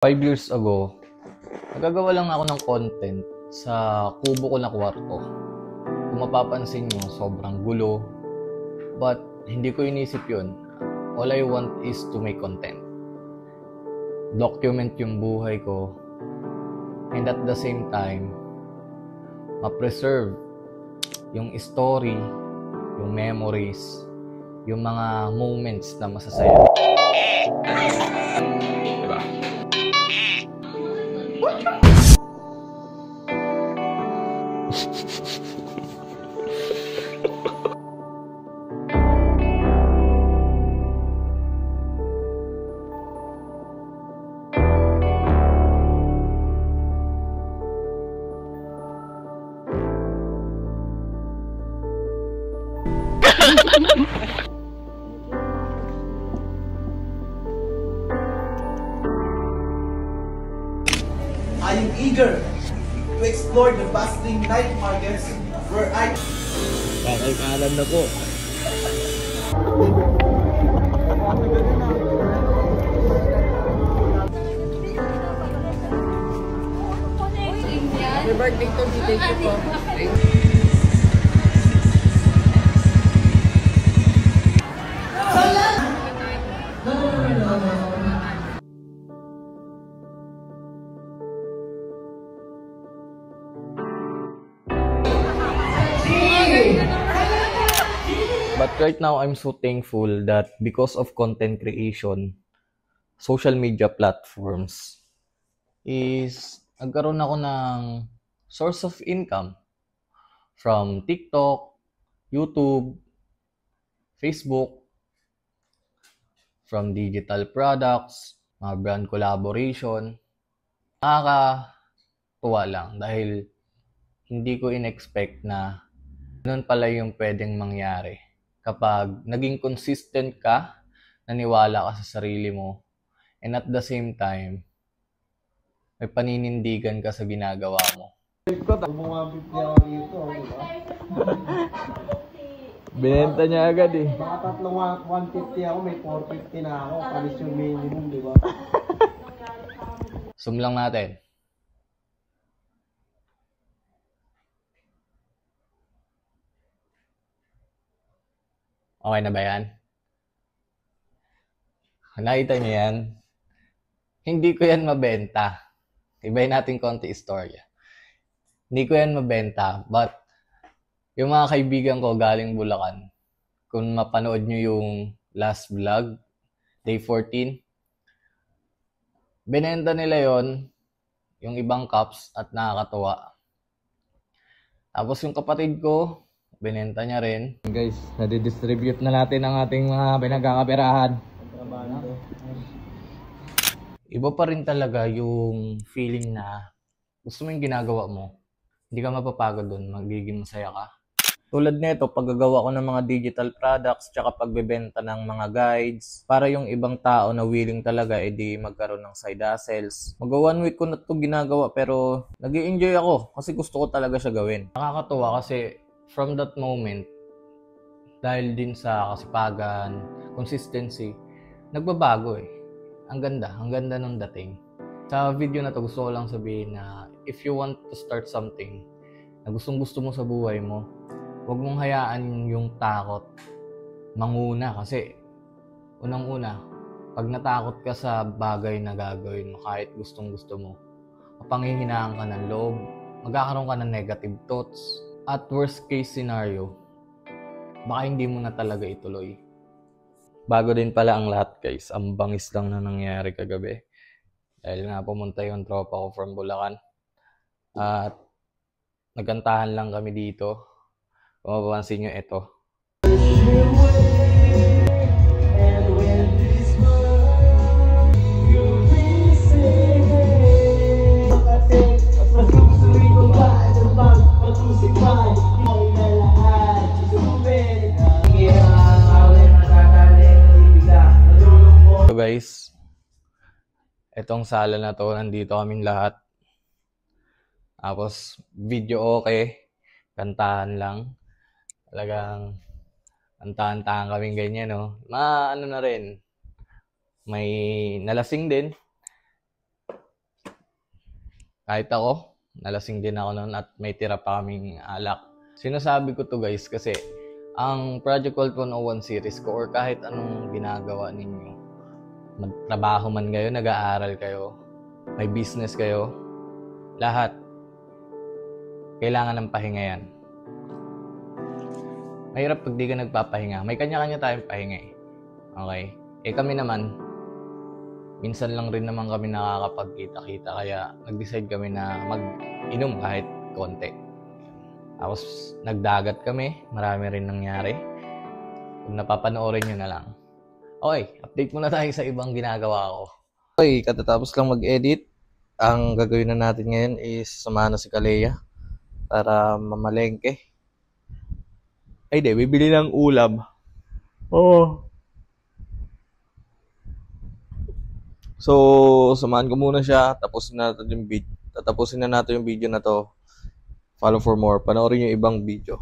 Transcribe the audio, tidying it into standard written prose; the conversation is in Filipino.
5 years ago, nagagawa lang ako ng content sa kubo ko na kwarto. Kung mapapansin nyo, sobrang gulo. But hindi ko inisip yun. All I want is to make content. Document yung buhay ko. And at the same time, ma-preserve yung story, yung memories, yung mga moments na masasaya. Diba? I am eager to explore the bustling night markets where I... Kakal-kalan na po. Happy birthday to Thank you po. But right now, I'm so thankful that because of content creation, social media platforms is nagkaroon ako ng source of income from TikTok, YouTube, Facebook, from digital products, mga brand collaboration. Nakakatuwa lang dahil hindi ko in-expect na ganun pala yung pwedeng mangyari. Kapag naging consistent ka, naniwala ka sa sarili mo, and at the same time, may paninindigan ka sa ginagawa mo. Binenta niya agad eh. Baka tatlong 150 ako, may 450 na ako. Palis yung minimum, di ba? Zoom lang natin. Okay na ba yan? Nakita niyo yan? Hindi ko yan mabenta. Ibayin natin konti istorya. Hindi ko yan mabenta, but yung mga kaibigan ko galing Bulacan, kung mapanood nyo yung last vlog, day 14, binenta nila yon yung ibang cups at nakakatuwa. Tapos yung kapatid ko, binenta niya rin. Guys, nadidistribute na natin ang ating mga pinagkakaperahan. Iba pa rin talaga yung feeling na gusto mo yung ginagawa mo. Hindi ka mapapagod doon, magiging masaya ka. Tulad nito, paggagawa ko ng mga digital products, tsaka pagbebenta ng mga guides, para yung ibang tao na willing talaga, edi magkaroon ng side hustles. Mag-1 week ko na ito ginagawa, pero nag-i-enjoy ako kasi gusto ko talaga siya gawin. Nakakatuwa kasi from that moment, dahil din sa kasipagan, consistency, nagbabago eh. Ang ganda nung dating. Sa video na to, gusto ko lang sabihin na if you want to start something na gustong-gusto mo sa buhay mo, huwag mong hayaan yung takot manguna kasi unang-una, pag natakot ka sa bagay na gagawin mo kahit gustong-gusto mo, mapanghihinaan ka ng loob, magkakaroon ka ng negative thoughts, at worst case scenario, baka hindi mo na talaga ituloy. Bago din pala ang lahat guys, ang bangis lang na nangyari kagabi. Dahil nga pumunta yung tropa ko from Bulacan. At nagantahan lang kami dito. Kung mapapansin nyo, ito. So guys, itong sala na to, nandito kaming lahat. Tapos video okay, kantahan lang. Talagang kantahan-tahan kaming ganyan, no. Ano na rin, may nalasing din. Kahit ako, nalasing din ako noon at may tira pa kaming alak. Sinasabi ko to guys kasi ang Project Cult 101 series ko or kahit anong ginagawa ninyo, magtrabaho man kayo, nag-aaral kayo, may business kayo, lahat, kailangan ng pahinga yan. Mahirap pag di ka nagpapahinga. May kanya-kanya tayong pahinga eh. Okay? Kami naman, minsan lang rin naman kami nakakapagkita-kita kaya nag-decide kami na mag-inom kahit konti. Tapos nagdagat kami, marami rin nangyari. Kung napapanoorin nyo na lang. Okay, update muna tayo sa ibang ginagawa ko. Okay, katatapos lang mag-edit. Ang gagawin na natin ngayon is samahan na si Kalea para mamalengke. Ay di, bibili ng ulam. Oh. So, samahan ko muna siya. Tatapusin na natin yung video na to. Follow for more. Panoorin yung ibang video.